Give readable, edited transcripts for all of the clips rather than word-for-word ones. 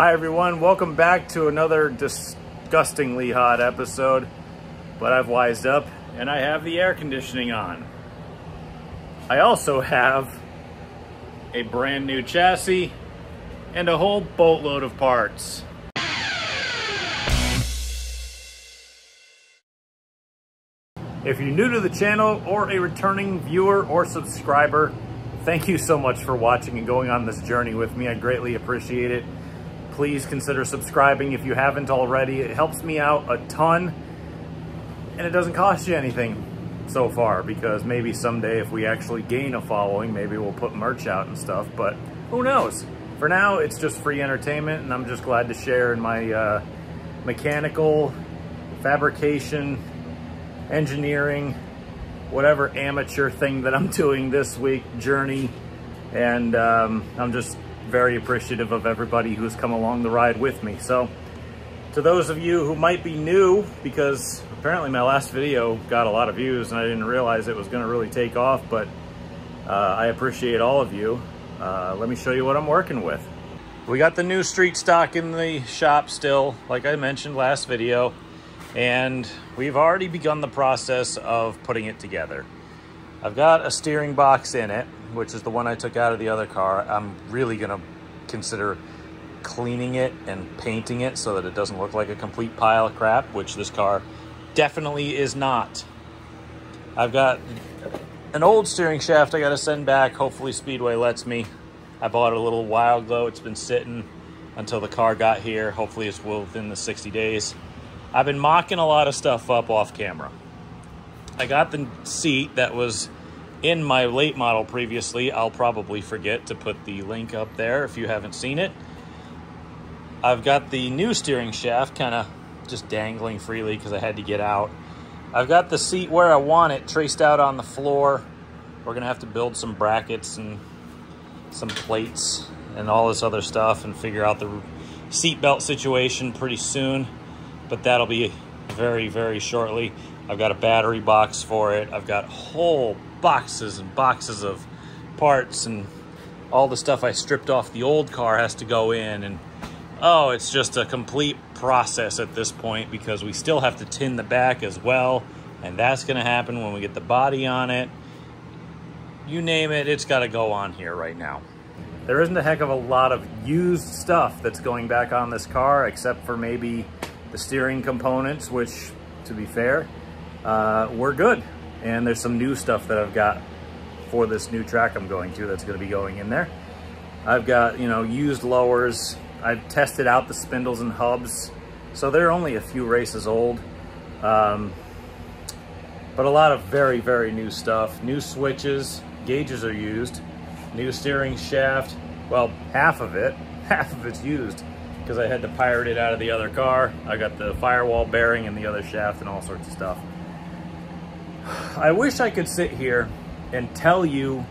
Hi everyone, welcome back to another disgustingly hot episode, but I've wised up and I have the air conditioning on. I also have a brand new chassis and a whole boatload of parts. If you're new to the channel or a returning viewer or subscriber, thank you so much for watching and going on this journey with me. I greatly appreciate it. Please consider subscribing if you haven't already. It helps me out a ton, and it doesn't cost you anything so far, because maybe someday if we actually gain a following, maybe we'll put merch out and stuff, but who knows? For now, it's just free entertainment, and I'm just glad to share in my mechanical, fabrication, engineering, whatever amateur thing that I'm doing this week journey. And I'm just very appreciative of everybody who's come along the ride with me. So to those of you who might be new, because apparently my last video got a lot of views and I didn't realize it was going to really take off, but I appreciate all of you. Let me show you what I'm working with. We got the new street stock in the shop still, like I mentioned last video, and we've already begun the process of putting it together. I've got a steering box in it, which is the one I took out of the other car. I'm really gonna consider cleaning it and painting it so that it doesn't look like a complete pile of crap, which this car definitely is not. I've got an old steering shaft I gotta send back. Hopefully Speedway lets me. I bought it a little while ago. It's been sitting until the car got here. Hopefully it's within the 60 days. I've been mocking a lot of stuff up off camera. I got the seat that was in my late model previously. I'll probably forget to put the link up there if you haven't seen it. I've got the new steering shaft kind of just dangling freely because I had to get out. I've got the seat where I want it traced out on the floor. We're gonna have to build some brackets and some plates and all this other stuff and figure out the seat belt situation pretty soon, but that'll be very, very shortly. I've got a battery box for it. I've got whole boxes and boxes of parts, and all the stuff I stripped off the old car has to go in, and oh, it's just a complete process at this point because we still have to tin the back as well, and that's gonna happen when we get the body on it. You name it, it's gotta go on here right now. There isn't a heck of a lot of used stuff that's going back on this car, except for maybe the steering components, which, to be fair, we're good. And there's some new stuff that I've got for this new track I'm going to that's going to be going in there. I've got, you know, used lowers. I've tested out the spindles and hubs, so they're only a few races old. But a lot of very, very new stuff. New switches, gauges are used. New steering shaft, well, half of it's used because I had to pirate it out of the other car. I got the firewall bearing and the other shaft and all sorts of stuff. I wish I could sit here and tell you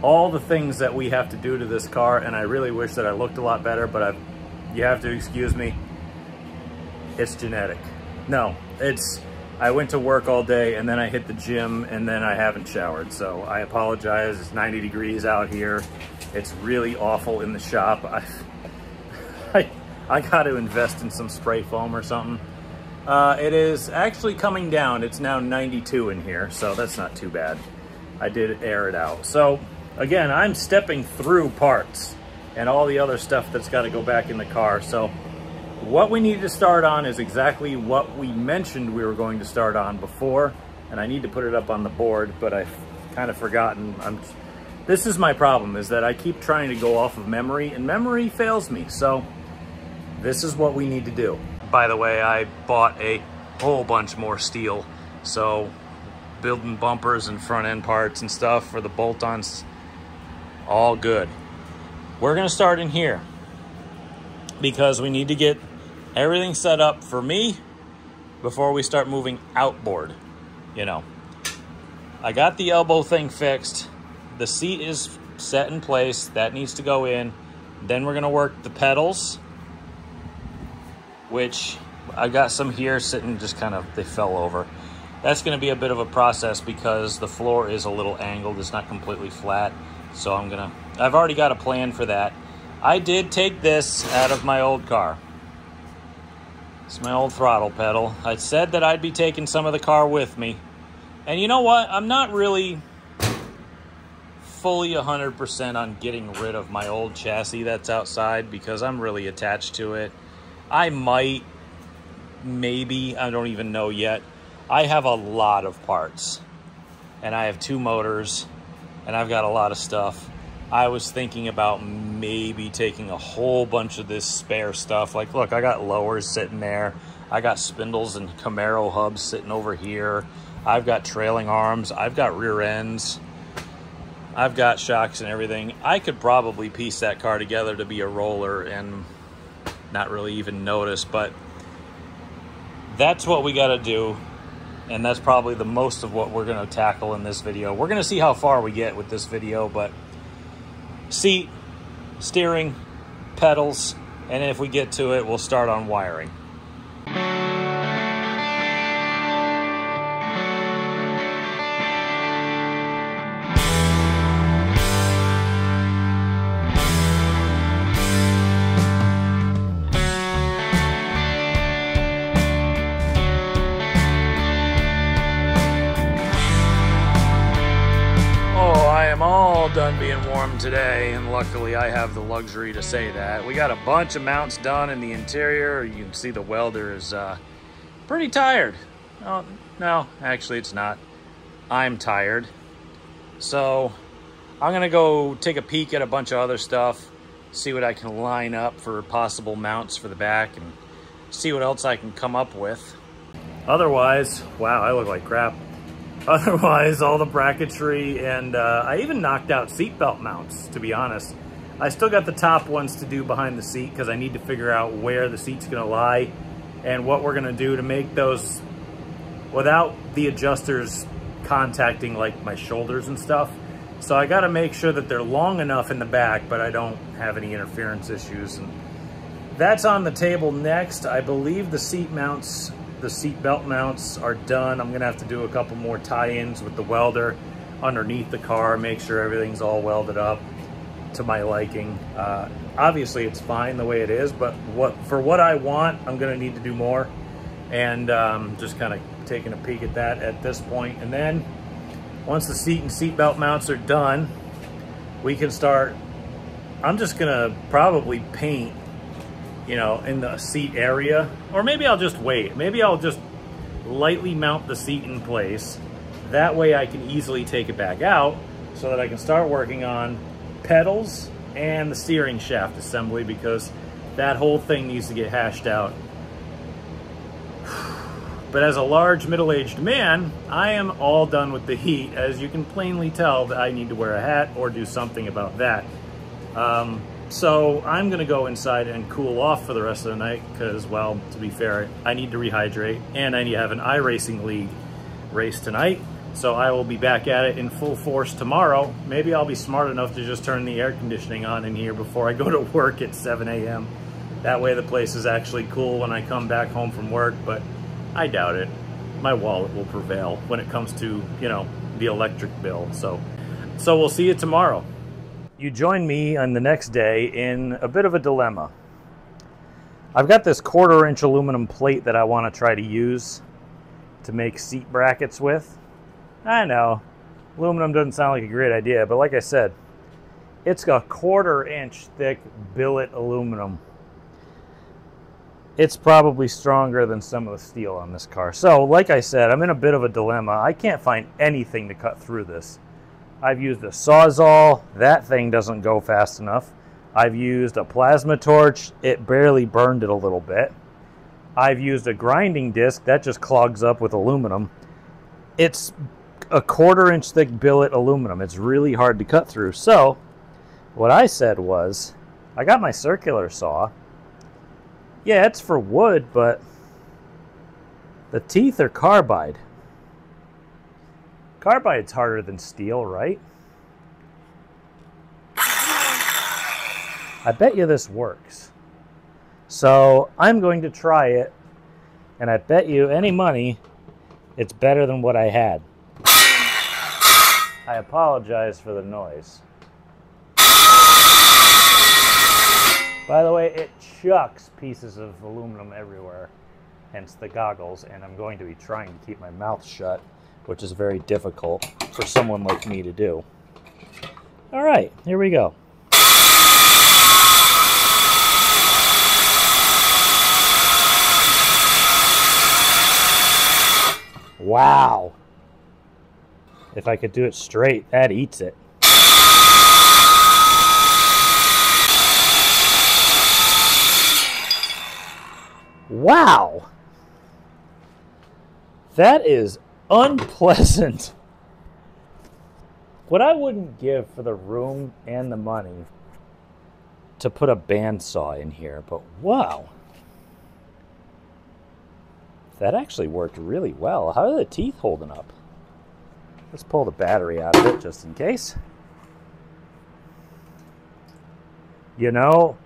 all the things that we have to do to this car, and I really wish that I looked a lot better, but you have to excuse me. It's genetic. No, I went to work all day and then I hit the gym and then I haven't showered, so I apologize. It's 90 degrees out here. It's really awful in the shop. I got to invest in some spray foam or something. It is actually coming down. It's now 92 in here, so that's not too bad. I did air it out. So again, I'm stepping through parts and all the other stuff that's got to go back in the car. So what we need to start on is exactly what we mentioned we were going to start on before, and I need to put it up on the board, but I've kind of forgotten. This is my problem, is that I keep trying to go off of memory and memory fails me. So this is what we need to do. By the way, I bought a whole bunch more steel. So building bumpers and front end parts and stuff for the bolt-ons, all good. We're gonna start in here because we need to get everything set up for me before we start moving outboard. You know, I got the elbow thing fixed. The seat is set in place. That needs to go in. Then we're gonna work the pedals, which I got some here sitting just kind of, they fell over. That's gonna be a bit of a process because the floor is a little angled. It's not completely flat. So I've already got a plan for that. I did take this out of my old car. It's my old throttle pedal. I said that I'd be taking some of the car with me. And you know what? I'm not really fully 100% on getting rid of my old chassis that's outside because I'm really attached to it. I might, maybe, I don't even know yet. I have a lot of parts. And I have 2 motors. And I've got a lot of stuff. I was thinking about maybe taking a whole bunch of this spare stuff. Like, look, I got lowers sitting there. I got spindles and Camaro hubs sitting over here. I've got trailing arms. I've got rear ends. I've got shocks and everything. I could probably piece that car together to be a roller and not really even notice, but that's what we got to do. And that's probably the most of what we're going to tackle in this video. We're going to see how far we get with this video, but seat, steering, pedals, and if we get to it, we'll start on wiring. Done being warm today, and luckily I have the luxury to say that. We got a bunch of mounts done in the interior. You can see the welder is pretty tired. Oh, no, actually it's not. I'm tired. So I'm gonna go take a peek at a bunch of other stuff, see what I can line up for possible mounts for the back, and see what else I can come up with. Otherwise, wow, I look like crap. Otherwise, all the bracketry, and I even knocked out seatbelt mounts, to be honest. I still got the top ones to do behind the seat because I need to figure out where the seat's gonna lie and what we're gonna do to make those without the adjusters contacting like my shoulders and stuff. So I gotta make sure that they're long enough in the back, but I don't have any interference issues. And that's on the table next. I believe the seat mounts, the seat belt mounts are done. I'm gonna have to do a couple more tie-ins with the welder underneath the car, make sure everything's all welded up to my liking. Obviously it's fine the way it is, but for what I want, I'm gonna need to do more. And just kind of taking a peek at that at this point. And then once the seat and seat belt mounts are done, we can start. I'm just gonna probably paint, you know, in the seat area, or maybe I'll just wait. Maybe I'll just lightly mount the seat in place. That way I can easily take it back out so that I can start working on pedals and the steering shaft assembly, because that whole thing needs to get hashed out. But as a large middle-aged man, I am all done with the heat. As you can plainly tell, that I need to wear a hat or do something about that. So I'm gonna go inside and cool off for the rest of the night because, well, to be fair, I need to rehydrate and I need to have an iRacing League race tonight. So I will be back at it in full force tomorrow. Maybe I'll be smart enough to just turn the air conditioning on in here before I go to work at 7 a.m. That way the place is actually cool when I come back home from work, but I doubt it. My wallet will prevail when it comes to, you know, the electric bill. So we'll see you tomorrow. You join me on the next day in a bit of a dilemma. I've got this 1/4-inch aluminum plate that I want to try to use to make seat brackets with. I know, aluminum doesn't sound like a great idea, but like I said, it's a 1/4-inch thick billet aluminum. It's probably stronger than some of the steel on this car. So, like I said, I'm in a bit of a dilemma. I can't find anything to cut through this. I've used a Sawzall. That thing doesn't go fast enough. I've used a plasma torch. It barely burned it a little bit. I've used a grinding disc. That just clogs up with aluminum. It's a 1/4-inch thick billet aluminum. It's really hard to cut through. So, what I said was, I got my circular saw. Yeah, it's for wood, but the teeth are carbide. Carbide's harder than steel, right? I bet you this works. So I'm going to try it, and I bet you any money it's better than what I had. I apologize for the noise. By the way, it chucks pieces of aluminum everywhere, hence the goggles, and I'm going to be trying to keep my mouth shut, which is very difficult for someone like me to do. All right, here we go. Wow. If I could do it straight, that eats it. Wow. That is unpleasant. What I wouldn't give for the room and the money to put a bandsaw in here, but wow. That actually worked really well. How are the teeth holding up? Let's pull the battery out of it just in case. You know,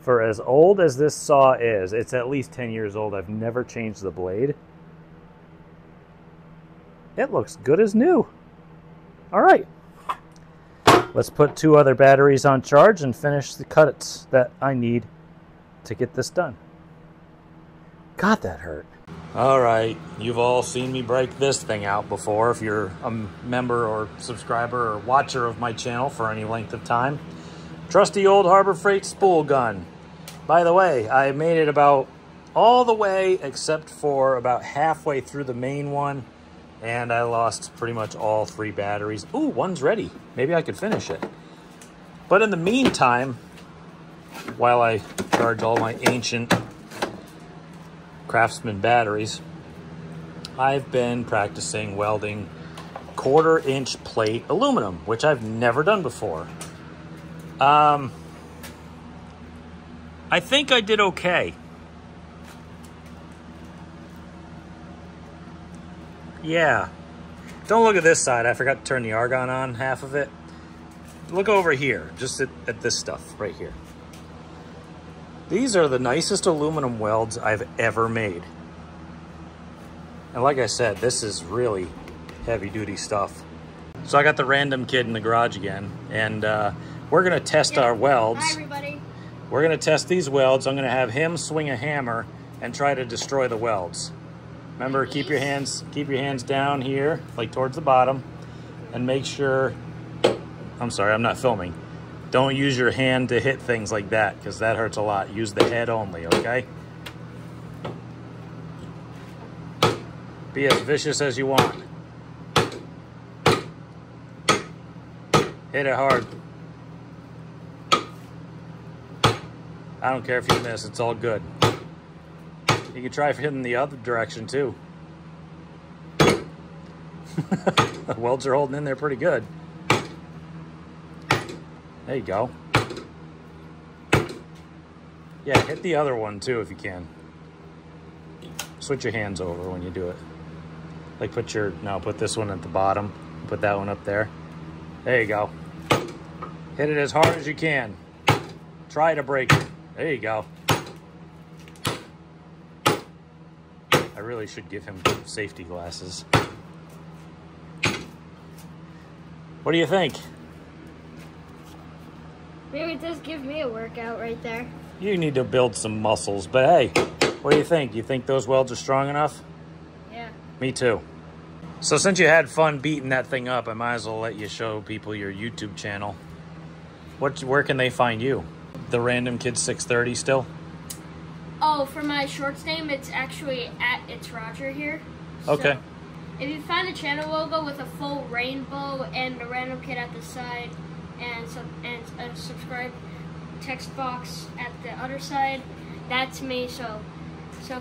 for as old as this saw is, it's at least 10 years old. I've never changed the blade. It looks good as new. All right. Let's put 2 other batteries on charge and finish the cuts that I need to get this done. God, that hurt. All right, you've all seen me break this thing out before if you're a member or subscriber or watcher of my channel for any length of time. Trusty old Harbor Freight spool gun. By the way, I made it about all the way except for about halfway through the main one, and I lost pretty much all 3 batteries. Ooh, one's ready. Maybe I could finish it. But in the meantime, while I charge all my ancient Craftsman batteries, I've been practicing welding 1/4-inch plate aluminum, which I've never done before. I think I did okay. Yeah. Don't look at this side. I forgot to turn the argon on half of it. Look over here, just at this stuff right here. These are the nicest aluminum welds I've ever made. And like I said, this is really heavy-duty stuff. So I got the random kid in the garage again, and we're gonna test our welds. Hi, everybody. We're gonna test these welds. I'm gonna have him swing a hammer and try to destroy the welds. Remember, keep your hands down here, like towards the bottom, and make sure, I'm sorry, I'm not filming. Don't use your hand to hit things like that, because that hurts a lot. Use the head only, okay? Be as vicious as you want. Hit it hard. I don't care if you miss, it's all good. You can try hitting the other direction too. The welds are holding in there pretty good. There you go. Yeah, hit the other one too if you can. Switch your hands over when you do it. Like put this one at the bottom. Put that one up there. There you go. Hit it as hard as you can. Try to break it. There you go. I really should give him safety glasses. What do you think? Maybe it does give me a workout right there. You need to build some muscles, but hey, what do you think? You think those welds are strong enough? Yeah. Me too. So since you had fun beating that thing up, I might as well let you show people your YouTube channel. Where can they find you? The Random Kid 630 still? Oh, for my shorts name, it's actually It's Roger here. Okay. So, if you find the channel logo with a full rainbow and the Random Kid at the side, and a subscribe text box at the other side, that's me. So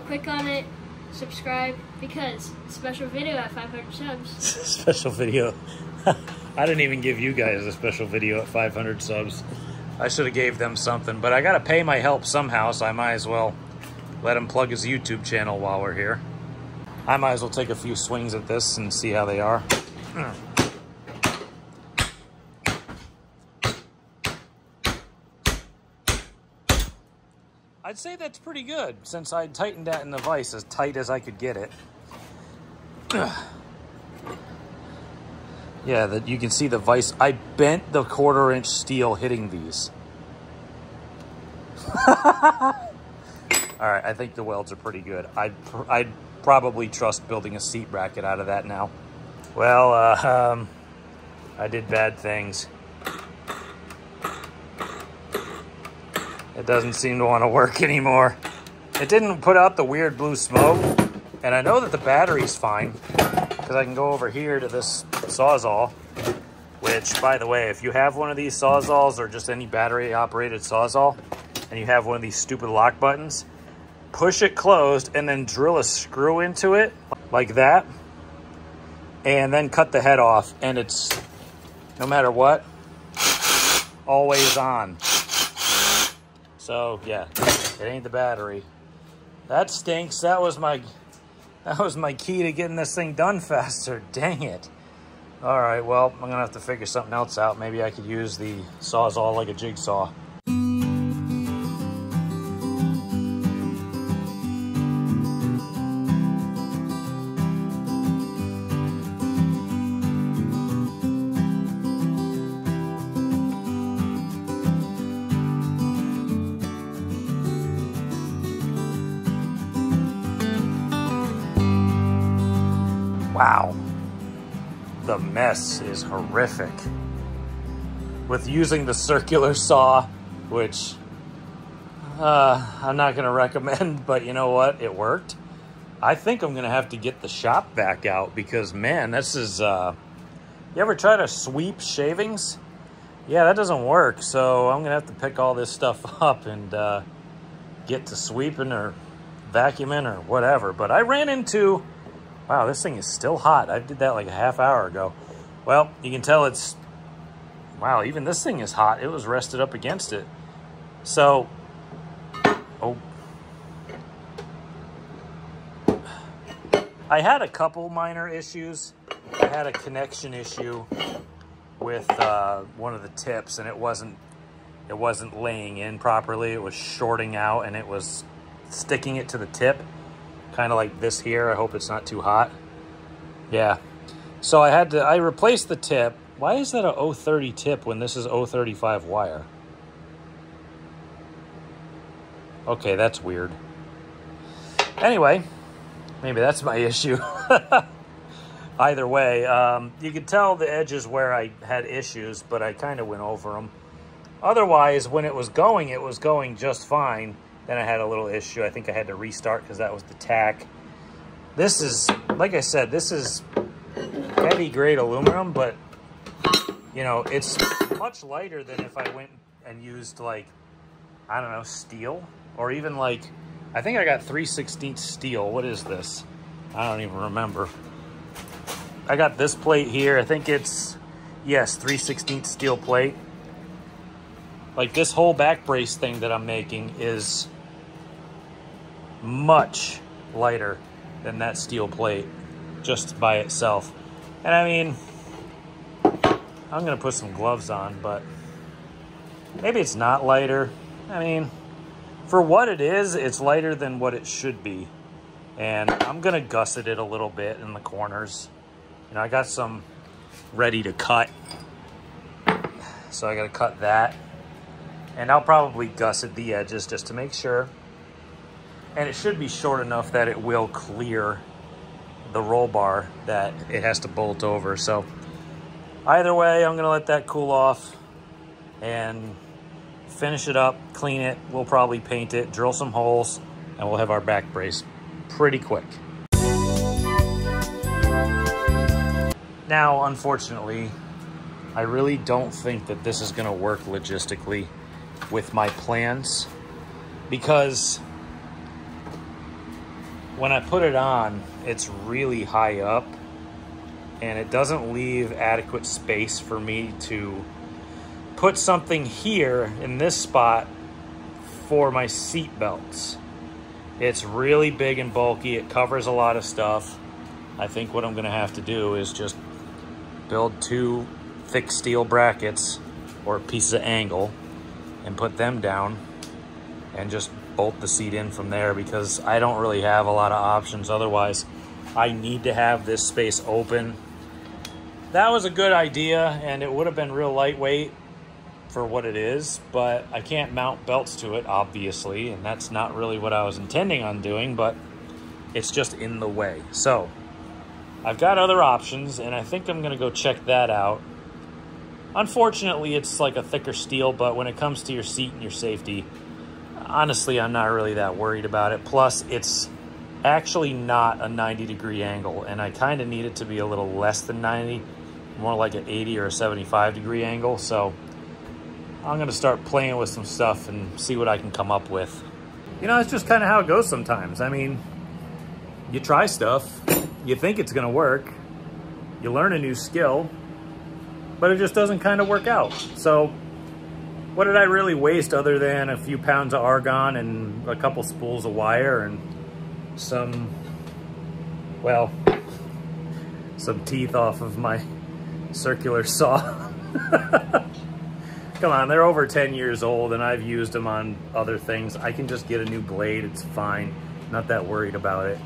click on it, subscribe, because special video at 500 subs. Special video. I didn't even give you guys a special video at 500 subs. I should have gave them something, but I gotta pay my help somehow, so I might as well let him plug his YouTube channel while we're here. I might as well take a few swings at this and see how they are. I'd say that's pretty good, since I tightened that in the vise as tight as I could get it. Yeah, that you can see the vise. I bent the 1/4-inch steel hitting these. All right, I think the welds are pretty good. I'd probably trust building a seat bracket out of that now. Well, I did bad things. It doesn't seem to want to work anymore. It didn't put out the weird blue smoke, and I know that the battery's fine because I can go over here to this Sawzall, which, by the way, if you have one of these Sawzalls or just any battery-operated Sawzall, and you have one of these stupid lock buttons, push it closed and then drill a screw into it like that, and then cut the head off, and it's, no matter what, always on. So yeah, it ain't the battery. That stinks. That was my key to getting this thing done faster. Dang it. All right, well, I'm gonna have to figure something else out. Maybe I could use the Sawzall like a jigsaw. Wow, the mess is horrific. With using the circular saw, which I'm not gonna recommend, but you know what, it worked. I think I'm gonna have to get the shop vac out because, man, this is, you ever try to sweep shavings? Yeah, that doesn't work, so I'm gonna have to pick all this stuff up and get to sweeping or vacuuming or whatever. But I ran into, wow, this thing is still hot. I did that like a half hour ago. Well, you can tell it's, wow, even this thing is hot. It was rested up against it. So, oh. I had a couple minor issues. I had a connection issue with one of the tips, and it wasn't laying in properly. It was shorting out, and it was sticking it to the tip. Kind of like this here. I hope it's not too hot. Yeah. So I replaced the tip. Why is that a 030 tip when this is 035 wire? Okay, that's weird. Anyway, maybe that's my issue. Either way, you could tell the edges where I had issues, but I kind of went over them. Otherwise, when it was going just fine. Then I had a little issue. I think I had to restart because that was the tack. This is, like I said, this is heavy grade aluminum, but, you know, it's much lighter than if I went and used, like, I don't know, steel. Or even, like, I think I got 3/16 steel. What is this? I don't even remember. I got this plate here. I think it's, yes, 3/16 steel plate. Like, this whole back brace thing that I'm making is much lighter than that steel plate just by itself. And I mean, I'm gonna put some gloves on, but maybe it's not lighter. I mean, for what it is, it's lighter than what it should be. And I'm gonna gusset it a little bit in the corners. You know, I got some ready to cut, so I gotta cut that. And I'll probably gusset the edges just to make sure. And it should be short enough that it will clear the roll bar that it has to bolt over. So either way, I'm gonna let that cool off and finish it up, clean it. We'll probably paint it, drill some holes, and we'll have our back brace pretty quick. Now, unfortunately, I really don't think that this is gonna work logistically with my plans, because when I put it on, it's really high up and it doesn't leave adequate space for me to put something here in this spot for my seat belts. It's really big and bulky. It covers a lot of stuff. I think what I'm gonna have to do is just build 2 thick steel brackets or pieces of angle and put them down and just bolt the seat in from there, because I don't really have a lot of options. Otherwise, I need to have this space open. That was a good idea, and it would have been real lightweight for what it is, but I can't mount belts to it, obviously, and that's not really what I was intending on doing, but it's just in the way. So I've got other options, and I think I'm gonna go check that out. Unfortunately, it's like a thicker steel, but when it comes to your seat and your safety, honestly, I'm not really that worried about it. Plus, it's actually not a 90-degree angle, and I kind of need it to be a little less than 90, more like an 80 or a 75-degree angle. So I'm gonna start playing with some stuff and see what I can come up with. You know, it's just kind of how it goes sometimes. I mean, you try stuff, you think it's gonna work, you learn a new skill, but it just doesn't kind of work out. So what did I really waste other than a few pounds of argon and a couple spools of wire and some, well, some teeth off of my circular saw? Come on, they're over 10 years old and I've used them on other things. I can just get a new blade, it's fine. Not that worried about it.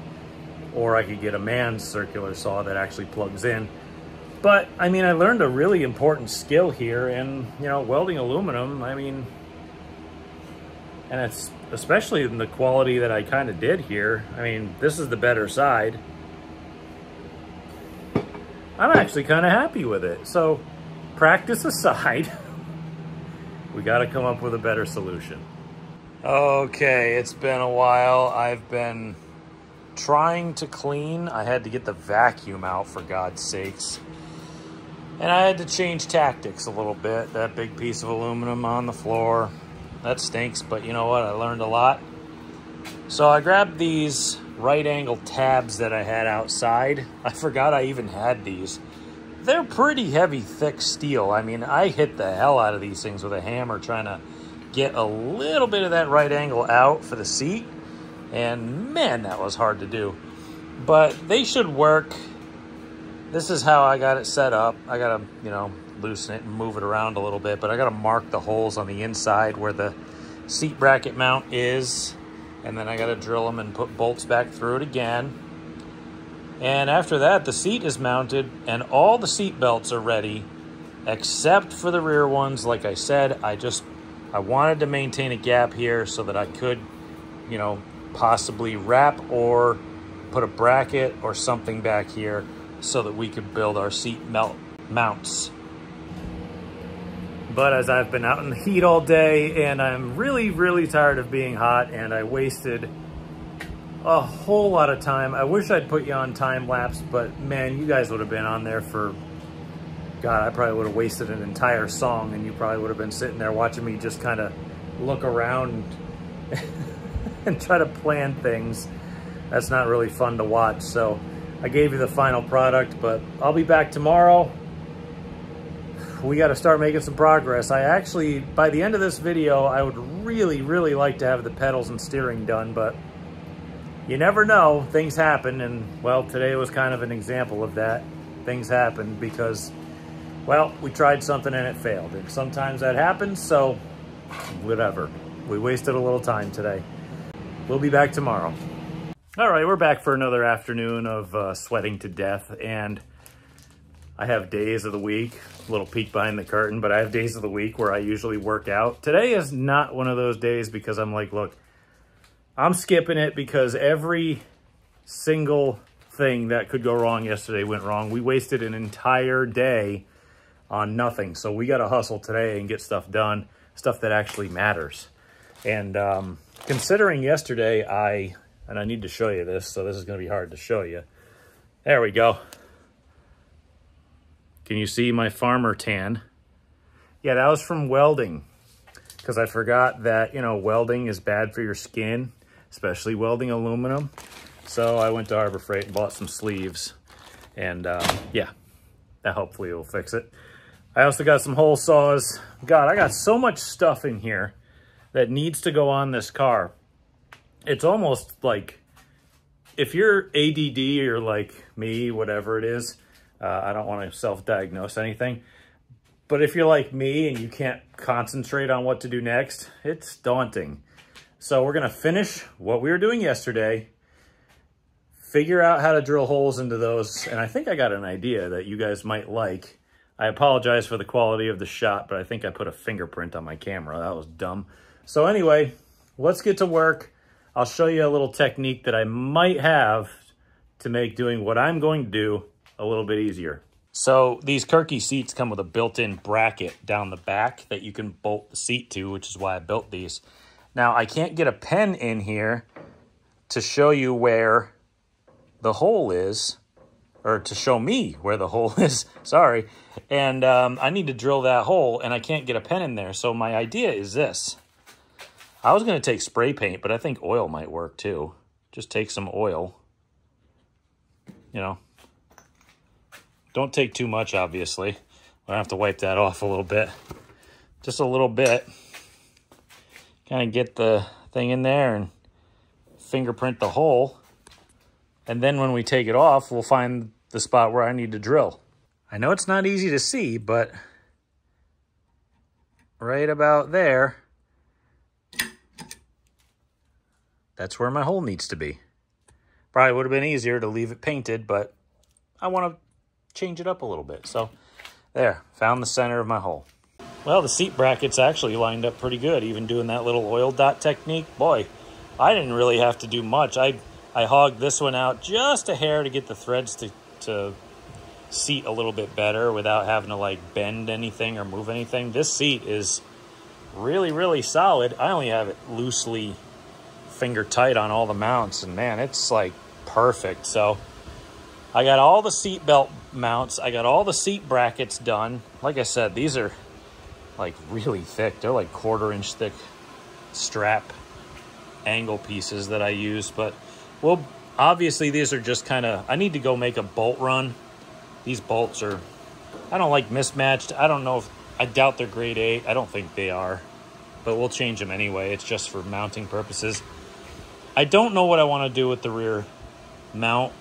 Or I could get a man's circular saw that actually plugs in. But, I mean, I learned a really important skill here, and, you know, welding aluminum, I mean, and it's especially in the quality that I kind of did here. I mean, this is the better side. I'm actually kind of happy with it. So, practice aside, we got to come up with a better solution. Okay, it's been a while. I've been trying to clean. I had to get the vacuum out, for God's sakes. And I had to change tactics a little bit. That big piece of aluminum on the floor, that stinks, but you know what? I learned a lot. So I grabbed these right angle tabs that I had outside. I forgot I even had these. They're pretty heavy, thick steel. I mean, I hit the hell out of these things with a hammer trying to get a little bit of that right angle out for the seat. And man, that was hard to do. But they should work. This is how I got it set up. I gotta, you know, loosen it and move it around a little bit, but I gotta mark the holes on the inside where the seat bracket mount is. And then I gotta drill them and put bolts back through it again. And after that, the seat is mounted and all the seat belts are ready, except for the rear ones. Like I said, I wanted to maintain a gap here so that I could, you know, possibly wrap or put a bracket or something back here so that we could build our seat mounts. But as I've been out in the heat all day and I'm really, really tired of being hot and I wasted a whole lot of time. I wish I'd put you on time lapse, but man, you guys would have been on there for, God, I probably would have wasted an entire song and you probably would have been sitting there watching me just kind of look around and try to plan things. That's not really fun to watch. So I gave you the final product, but I'll be back tomorrow. We got to start making some progress. I actually, by the end of this video, I would really, really like to have the pedals and steering done, but you never know, things happen, and well, today was kind of an example of that. Things happen because, well, we tried something and it failed, and sometimes that happens, so whatever. We wasted a little time today. We'll be back tomorrow. All right, we're back for another afternoon of sweating to death, and I have days of the week, a little peek behind the curtain, but I have days of the week where I usually work out. Today is not one of those days because I'm like, look, I'm skipping it because every single thing that could go wrong yesterday went wrong. We wasted an entire day on nothing. So we got to hustle today and get stuff done, stuff that actually matters. And considering yesterday, and I need to show you this, so this is going to be hard to show you. There we go. Can you see my farmer tan? Yeah, that was from welding, because I forgot that, you know, welding is bad for your skin, especially welding aluminum. So I went to Harbor Freight and bought some sleeves, and yeah, that hopefully will fix it. I also got some hole saws. God, I got so much stuff in here that needs to go on this car. It's almost like, if you're ADD or like me, whatever it is, I don't want to self-diagnose anything, but if you're like me and you can't concentrate on what to do next, it's daunting. So we're going to finish what we were doing yesterday, figure out how to drill holes into those, and I think I got an idea that you guys might like. I apologize for the quality of the shot, but I think I put a fingerprint on my camera. That was dumb. So anyway, let's get to work. I'll show you a little technique that I might have to make doing what I'm going to do a little bit easier. So these Kirky seats come with a built-in bracket down the back that you can bolt the seat to, which is why I built these. Now, I can't get a pen in here to show you where the hole is, or to show me where the hole is, sorry. And I need to drill that hole, and I can't get a pen in there. So my idea is this. I was going to take spray paint, but I think oil might work too. Just take some oil. You know, don't take too much, obviously. I have to wipe that off a little bit. Just a little bit. Kind of get the thing in there and fingerprint the hole. And then when we take it off, we'll find the spot where I need to drill. I know it's not easy to see, but right about there, that's where my hole needs to be. Probably would have been easier to leave it painted, but I want to change it up a little bit. So there, found the center of my hole. Well, the seat brackets actually lined up pretty good, even doing that little oil dot technique. Boy, I didn't really have to do much. I hogged this one out just a hair to get the threads to seat a little bit better without having to like bend anything or move anything. This seat is really, really solid. I only have it loosely finger tight on all the mounts, and man, it's like perfect. So I got all the seat belt mounts. I got all the seat brackets done. Like I said, these are like really thick. They're like 1/4 inch thick strap angle pieces that I use, but well, obviously these are just kind of, I need to go make a bolt run. These bolts are, I don't like mismatched. I don't know if, I doubt they're grade 8. I don't think they are, but we'll change them anyway. It's just for mounting purposes. I don't know what I want to do with the rear mount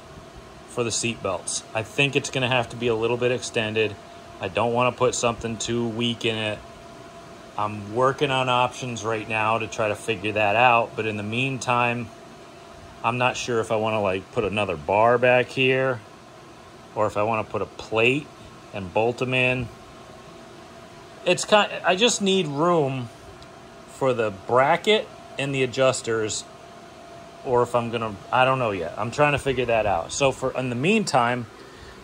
for the seat belts. I think it's going to have to be a little bit extended. I don't want to put something too weak in it. I'm working on options right now to try to figure that out, but in the meantime, I'm not sure if I want to like put another bar back here or if I want to put a plate and bolt them in. It's I just need room for the bracket and the adjusters, or if I'm gonna, I don't know yet. I'm trying to figure that out. So in the meantime,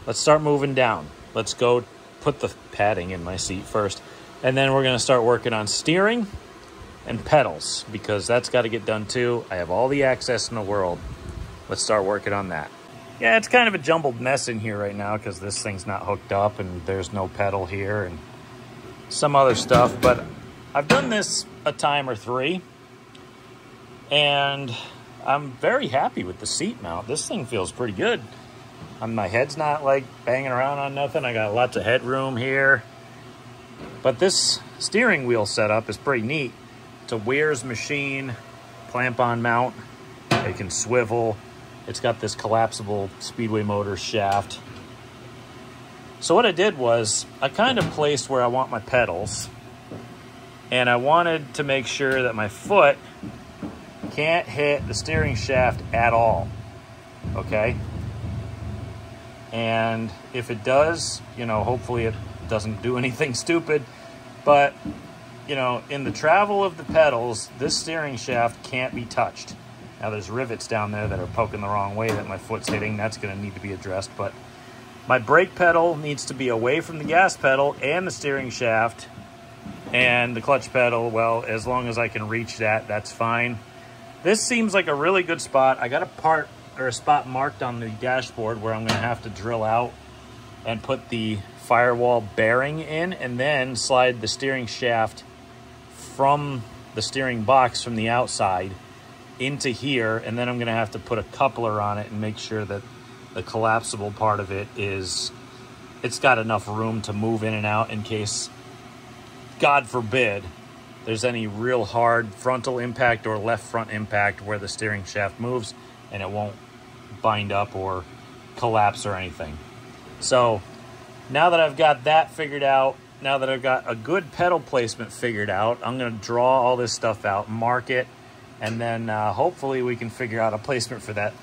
let's start moving down. Let's go put the padding in my seat first, and then we're gonna start working on steering and pedals, because that's got to get done too. I have all the access in the world. Let's start working on that. Yeah, it's kind of a jumbled mess in here right now because this thing's not hooked up and there's no pedal here and some other stuff, but I've done this a time or 3 and I'm very happy with the seat mount. This thing feels pretty good. My head's not like banging around on nothing. I got lots of headroom here, but this steering wheel setup is pretty neat. It's a Weir's machine, clamp-on mount. It can swivel. It's got this collapsible Speedway motor shaft. So what I did was I kind of placed where I want my pedals, and I wanted to make sure that my foot can't hit the steering shaft at all, okay? And if it does, you know, hopefully it doesn't do anything stupid, but you know, in the travel of the pedals, this steering shaft can't be touched. Now there's rivets down there that are poking the wrong way that my foot's hitting. That's going to need to be addressed, but my brake pedal needs to be away from the gas pedal and the steering shaft, and the clutch pedal, well, as long as I can reach that, that's fine. This seems like a really good spot. I got a spot marked on the dashboard where I'm going to have to drill out and put the firewall bearing in, and then slide the steering shaft from the steering box from the outside into here, and then I'm going to have to put a coupler on it and make sure that the collapsible part of it is, it's got enough room to move in and out in case, God forbid, there's any real hard frontal impact or left front impact where the steering shaft moves and it won't bind up or collapse or anything. So now that I've got that figured out, now that I've got a good pedal placement figured out, I'm going to draw all this stuff out, mark it, and then hopefully we can figure out a placement for that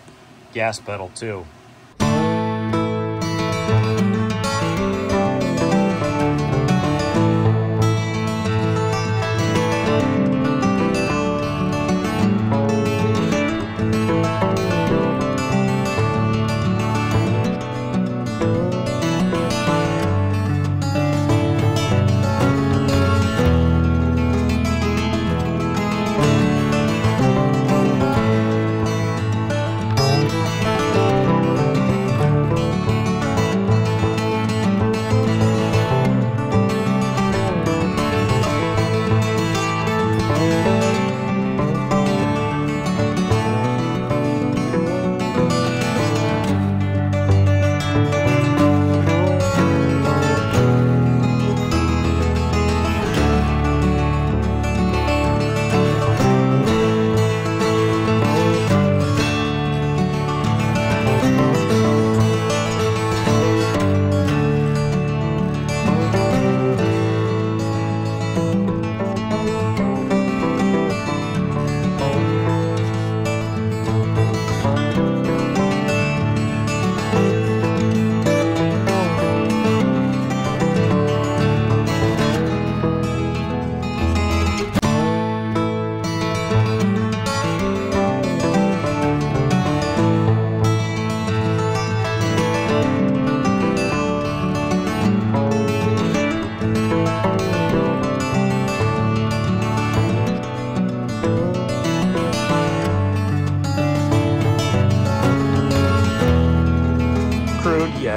gas pedal too.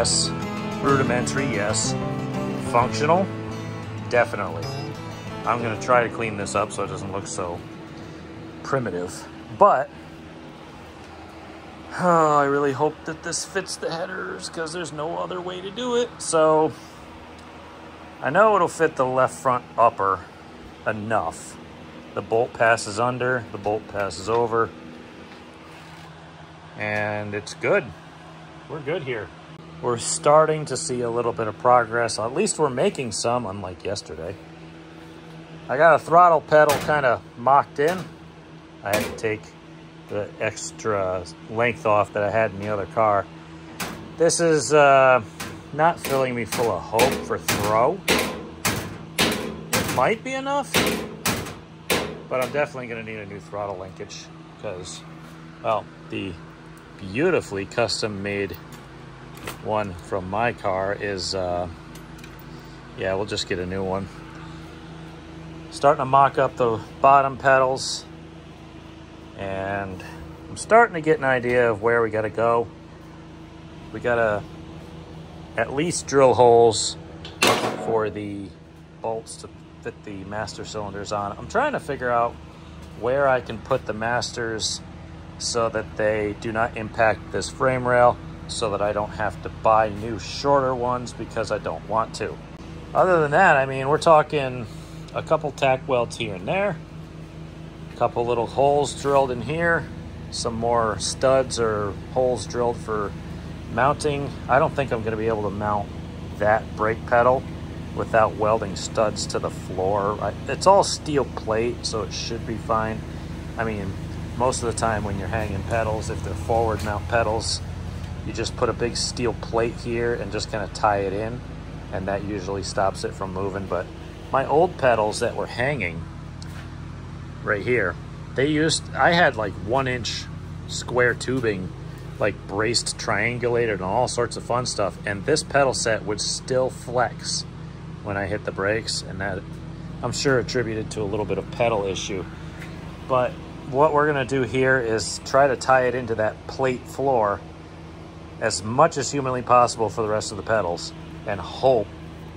yes. Rudimentary, yes. Functional, definitely. I'm gonna try to clean this up so it doesn't look so primitive. But, I really hope that this fits the headers because there's no other way to do it. So, I know it'll fit the left front upper enough. The bolt passes under, the bolt passes over, and it's good. We're good here. We're starting to see a little bit of progress. At least we're making some, unlike yesterday. I got a throttle pedal kind of mocked in. I had to take the extra length off that I had in the other car. This is not filling me full of hope for throw. It might be enough, but I'm definitely going to need a new throttle linkage because, well, the beautifully custom made one from my car is, yeah, we'll just get a new one. Starting to mock up the bottom pedals, and I'm starting to get an idea of where we got to go. We got to at least drill holes for the bolts to fit the master cylinders on. I'm trying to figure out where I can put the masters so that they do not impact this frame rail, so that I don't have to buy new shorter ones because I don't want to. Other than that, I mean, we're talking a couple tack welds here and there, a couple little holes drilled in here, some more studs or holes drilled for mounting. I don't think I'm going to be able to mount that brake pedal without welding studs to the floor. It's all steel plate, so it should be fine. I mean, most of the time when you're hanging pedals, if they're forward mount pedals, you just put a big steel plate here and just kind of tie it in, and that usually stops it from moving. But my old pedals that were hanging right here, I had like 1-inch square tubing, like braced, triangulated, and all sorts of fun stuff, and this pedal set would still flex when I hit the brakes, and that I'm sure attributed to a little bit of pedal issue. But what we're gonna do here is try to tie it into that plate floor as much as humanly possible for the rest of the pedals, and hope,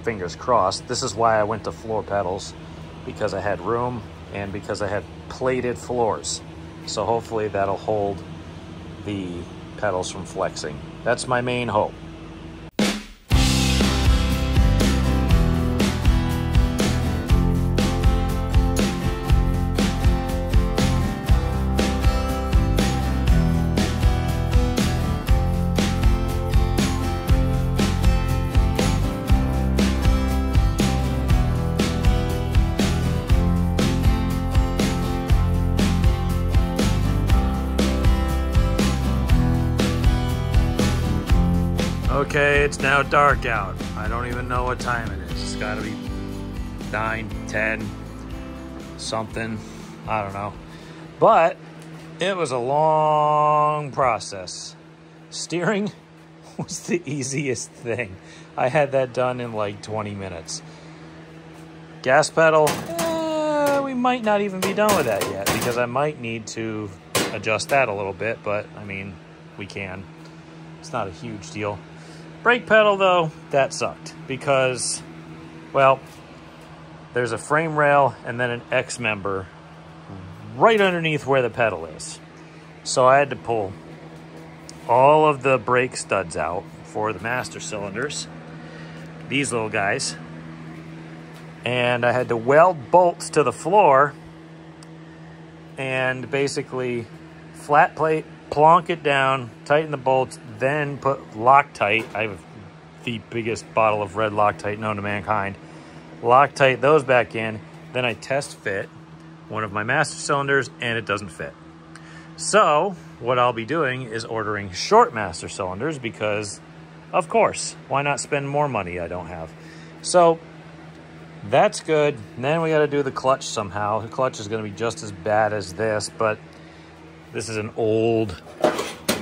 fingers crossed. This is why I went to floor pedals, because I had room and because I had plated floors. So hopefully that'll hold the pedals from flexing. That's my main hope. Okay, it's now dark out. I don't even know what time it is. It's gotta be 9, 10, something. I don't know. But it was a long process. Steering was the easiest thing. I had that done in like 20 minutes. Gas pedal, we might not even be done with that yet because I might need to adjust that a little bit, but I mean, we can. It's not a huge deal. Brake pedal though, that sucked because, well, there's a frame rail and then an X member right underneath where the pedal is. So I had to pull all of the brake studs out for the master cylinders, these little guys, and I had to weld bolts to the floor and basically flat plate, plonk it down, tighten the bolts, then put Loctite. I have the biggest bottle of red Loctite known to mankind. Loctite those back in, then I test fit one of my master cylinders and it doesn't fit. So what I'll be doing is ordering short master cylinders because, of course, why not spend more money I don't have? So that's good. And then we got to do the clutch somehow. The clutch is going to be just as bad as this, but this is an old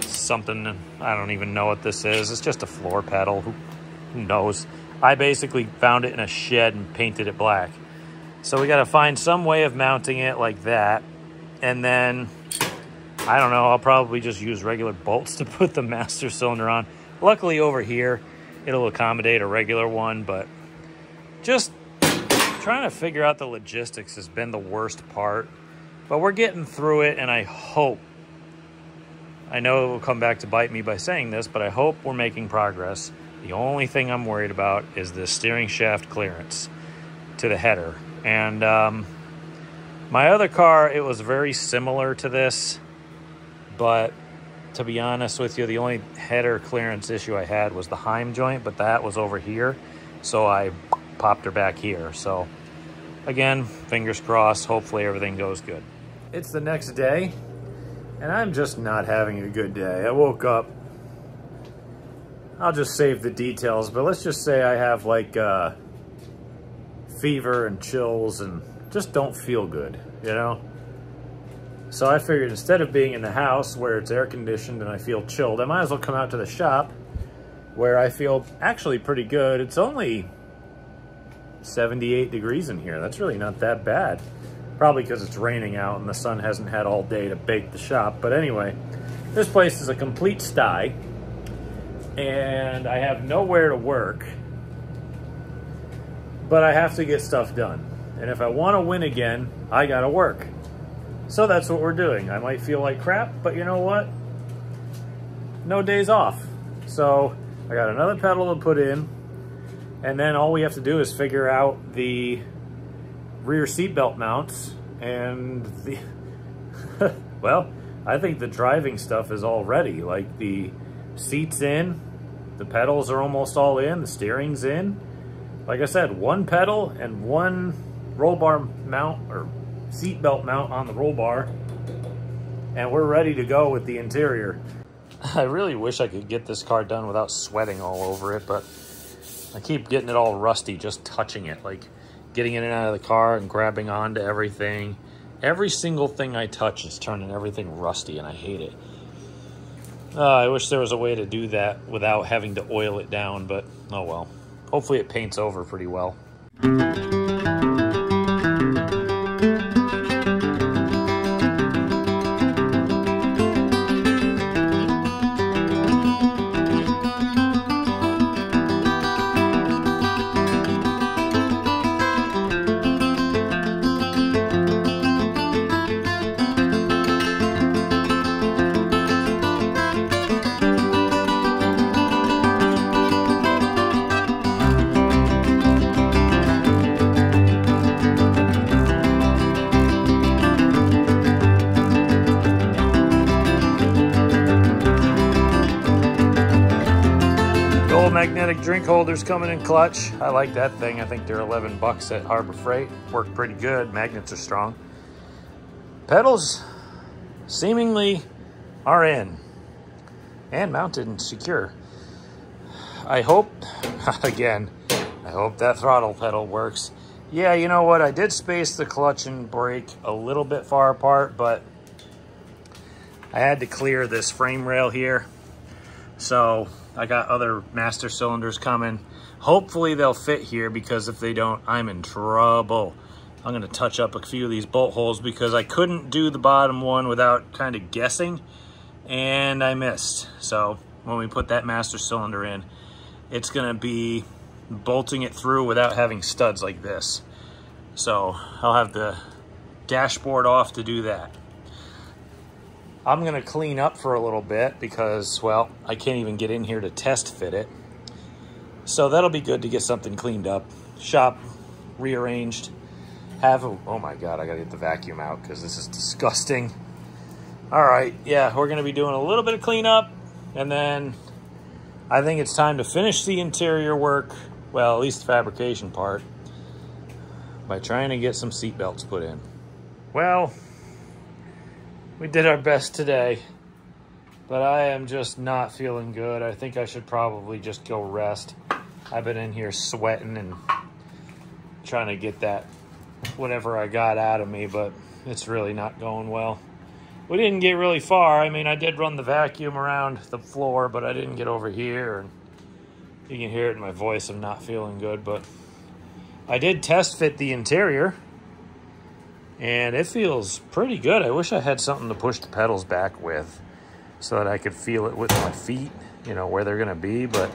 something. I don't even know what this is. It's just a floor pedal. Who knows? I basically found it in a shed and painted it black. So we got to find some way of mounting it like that. And then, I don't know, I'll probably just use regular bolts to put the master cylinder on. Luckily over here, it'll accommodate a regular one, but just trying to figure out the logistics has been the worst part. But we're getting through it, and I know it will come back to bite me by saying this, but I hope we're making progress. The only thing I'm worried about is the steering shaft clearance to the header. And my other car, it was very similar to this, but to be honest with you, the only header clearance issue I had was the Heim joint, but that was over here, so I popped her back here. So again, fingers crossed, hopefully everything goes good. It's the next day, and I'm just not having a good day. I woke up, I'll just save the details, but let's just say I have like fever and chills and just don't feel good, you know? So I figured instead of being in the house where it's air conditioned and I feel chilled, I might as well come out to the shop where I feel actually pretty good. It's only 78 degrees in here. That's really not that bad. Probably because it's raining out and the sun hasn't had all day to bake the shop. But anyway, this place is a complete sty and I have nowhere to work, but I have to get stuff done. And if I want to win again, I gotta work. So that's what we're doing. I might feel like crap, but you know what? No days off. So I got another pedal to put in, and then all we have to do is figure out the rear seatbelt mounts and the, well, I think the driving stuff is all ready. Like the seat's in, the pedals are almost all in, the steering's in. Like I said, one pedal and one roll bar mount or seatbelt mount on the roll bar, and we're ready to go with the interior. I really wish I could get this car done without sweating all over it, but I keep getting it all rusty just touching it, like getting in and out of the car and grabbing onto everything. Every single thing I touch is turning everything rusty, and I hate it. I wish there was a way to do that without having to oil it down, but oh well. Hopefully it paints over pretty well. Magnetic drink holders coming in clutch. I like that thing. I think they're 11 bucks at Harbor Freight. Work pretty good. Magnets are strong. Pedals seemingly are in and mounted and secure. I hope, again, I hope that throttle pedal works. Yeah, you know what? I did space the clutch and brake a little bit far apart, but I had to clear this frame rail here. So I got other master cylinders coming. Hopefully they'll fit here, because if they don't, I'm in trouble. I'm gonna touch up a few of these bolt holes because I couldn't do the bottom one without kind of guessing, and I missed. So when we put that master cylinder in, it's gonna be bolting it through without having studs like this. So I'll have the dashboard off to do that. I'm gonna clean up for a little bit because, well, I can't even get in here to test fit it. So that'll be good to get something cleaned up. Shop rearranged. Oh my God, I gotta get the vacuum out because this is disgusting. All right, yeah, we're gonna be doing a little bit of cleanup, and then I think it's time to finish the interior work, well, at least the fabrication part, by trying to get some seat belts put in. Well, we did our best today, but I am just not feeling good. I think I should probably just go rest. I've been in here sweating and trying to get that whatever I got out of me, but it's really not going well. We didn't get really far. I mean, I did run the vacuum around the floor, but I didn't get over here, and you can hear it in my voice. I'm not feeling good, but I did test fit the interior, and it feels pretty good. I wish I had something to push the pedals back with so that I could feel it with my feet, you know, where they're gonna be, but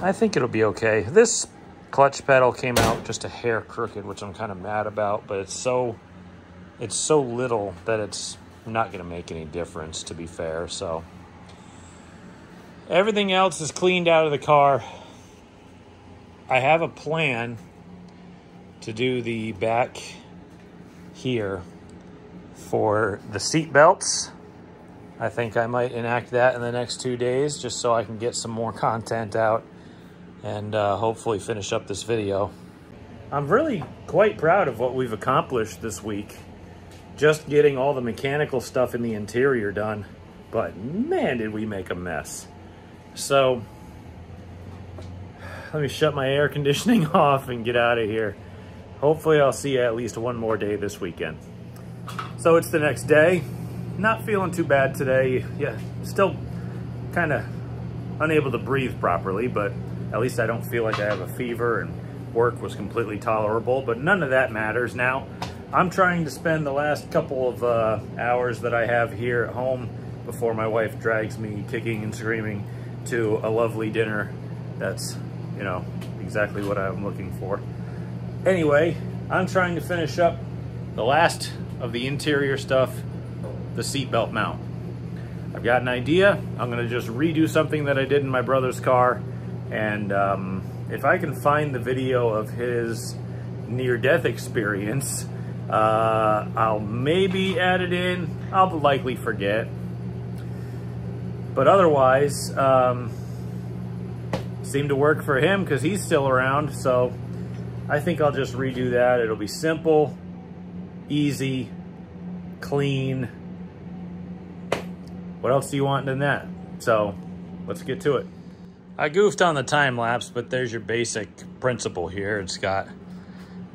I think it'll be okay. This clutch pedal came out just a hair crooked, which I'm kind of mad about, but it's so little that it's not going to make any difference, to be fair. So everything else is cleaned out of the car. I have a plan to do the back here for the seat belts. I think I might enact that in the next 2 days just so I can get some more content out and hopefully finish up this video. I'm really quite proud of what we've accomplished this week. Just getting all the mechanical stuff in the interior done, but man, did we make a mess. So let me shut my air conditioning off and get out of here. Hopefully I'll see you at least one more day this weekend. So it's the next day. Not feeling too bad today. Yeah, still kind of unable to breathe properly, but at least I don't feel like I have a fever, and work was completely tolerable, but none of that matters now. I'm trying to spend the last couple of hours that I have here at home before my wife drags me kicking and screaming to a lovely dinner. That's, you know, exactly what I'm looking for. Anyway, I'm trying to finish up the last of the interior stuff, the seatbelt mount. I've got an idea. I'm gonna just redo something that I did in my brother's car, and if I can find the video of his near-death experience, I'll maybe add it in. I'll likely forget. But otherwise, seemed to work for him because he's still around, so I think I'll just redo that. It'll be simple, easy, clean. What else do you want than that? So let's get to it. I goofed on the time lapse, but there's your basic principle here. It's got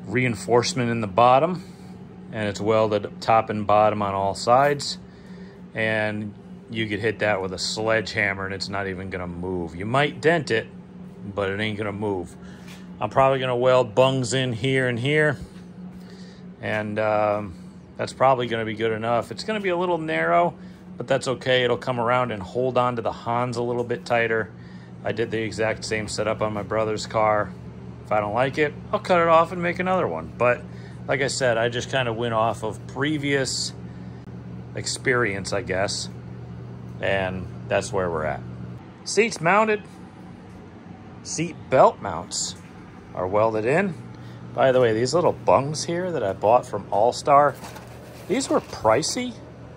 reinforcement in the bottom, and it's welded top and bottom on all sides. And you could hit that with a sledgehammer and it's not even gonna move. You might dent it, but it ain't gonna move. I'm probably gonna weld bungs in here and here, and that's probably gonna be good enough. It's gonna be a little narrow, but that's okay. It'll come around and hold on to the Hans a little bit tighter. I did the exact same setup on my brother's car. If I don't like it, I'll cut it off and make another one. But like I said, I just kind of went off of previous experience, I guess, and that's where we're at. Seats mounted. Seat belt mounts are welded in. By the way, these little bungs here that I bought from All-Star, these were pricey.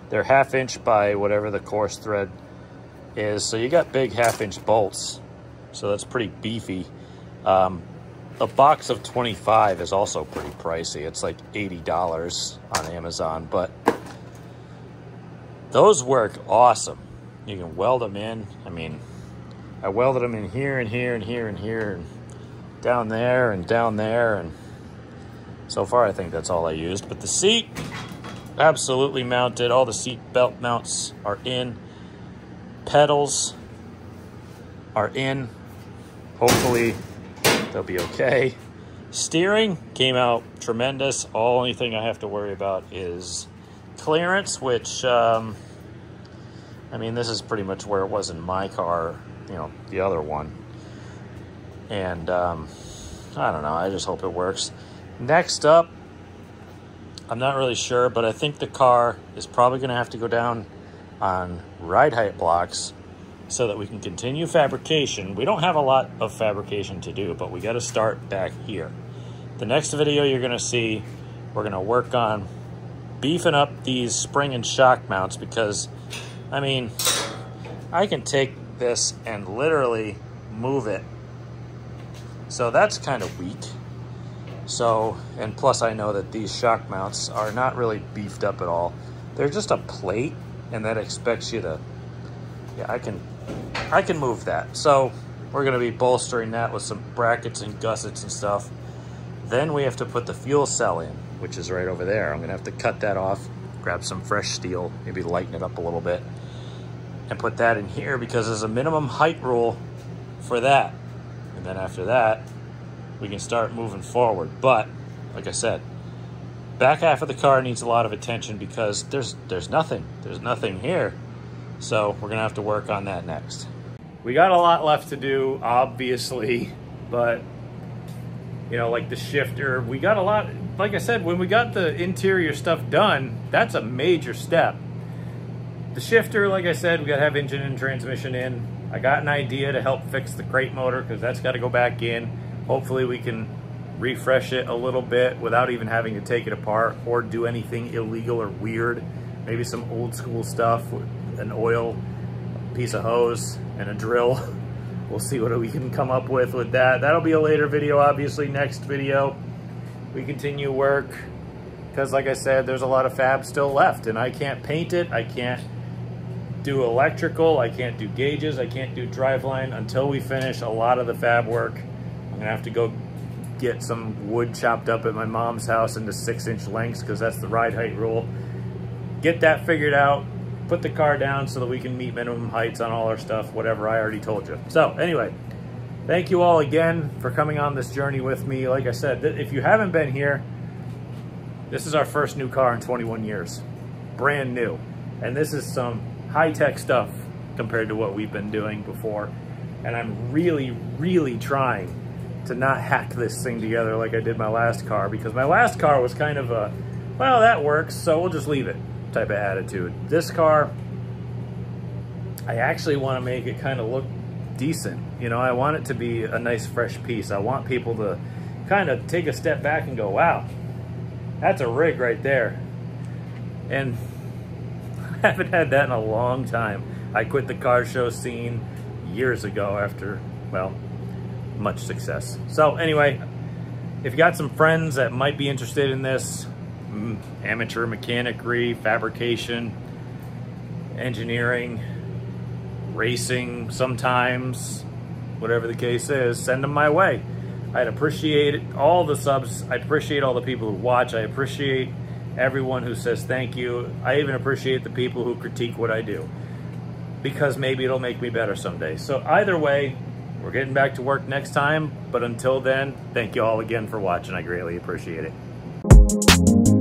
They're 1/2 inch by whatever the coarse thread is. So you got big 1/2 inch bolts. So that's pretty beefy. A box of 25 is also pretty pricey. It's like $80 on Amazon, but those work awesome. You can weld them in. I mean, I welded them in here and here and here and here and down there and down there, and so far I think that's all I used. But the seat, absolutely mounted. All the seat belt mounts are in. Pedals are in. Hopefully they'll be okay. Steering came out tremendous. Only thing I have to worry about is clearance, which I mean, this is pretty much where it was in my car, you know, the other one. And I don't know, I just hope it works. Next up, I'm not really sure, but I think the car is probably gonna have to go down on ride height blocks so that we can continue fabrication. We don't have a lot of fabrication to do, but we got to start back here. The next video you're going to see, we're going to work on beefing up these spring and shock mounts, because I mean, I can take this and literally move it. So that's kind of weak. So, and plus I know that these shock mounts are not really beefed up at all. They're just a plate, and that expects you to, yeah, I can move that. So we're gonna be bolstering that with some brackets and gussets and stuff. Then we have to put the fuel cell in, which is right over there. I'm gonna have to cut that off, grab some fresh steel, maybe lighten it up a little bit, and put that in here, because there's a minimum height rule for that. And then after that, we can start moving forward. But like I said, back half of the car needs a lot of attention because there's nothing here. So we're gonna have to work on that next. We got a lot left to do, obviously, but you know, like the shifter, we got a lot. Like I said, when we got the interior stuff done, that's a major step. The shifter, like I said, we got to have engine and transmission in. I got an idea to help fix the crate motor because that's got to go back in. Hopefully we can refresh it a little bit without even having to take it apart or do anything illegal or weird. Maybe some old school stuff, an oil, piece of hose, and a drill. We'll see what we can come up with that. That'll be a later video, obviously. Next video, we continue work because, like I said, there's a lot of fab still left, and I can't paint it. I can't do electrical. I can't do gauges. I can't do driveline until we finish a lot of the fab work. I'm gonna have to go get some wood chopped up at my mom's house into 6-inch lengths because that's the ride height rule. Get that figured out. Put the car down so that we can meet minimum heights on all our stuff, whatever I already told you. So anyway, thank you all again for coming on this journey with me. Like I said, if you haven't been here, this is our first new car in 21 years. Brand new. And this is some high-tech stuff compared to what we've been doing before. And I'm really, really trying to not hack this thing together like I did my last car, because my last car was kind of a, well, that works, so we'll just leave it type of attitude. This car, I actually want to make it kind of look decent. You know, I want it to be a nice fresh piece. I want people to kind of take a step back and go, wow, that's a rig right there. And I haven't had that in a long time. I quit the car show scene years ago after, well, much success. So anyway, if you got some friends that might be interested in this, amateur mechanicry, fabrication, engineering, racing sometimes, whatever the case is, send them my way. I'd appreciate all the subs. I appreciate all the people who watch. I appreciate everyone who says thank you. I even appreciate the people who critique what I do, because maybe it'll make me better someday. So either way, we're getting back to work next time. But until then, thank you all again for watching. I greatly appreciate it.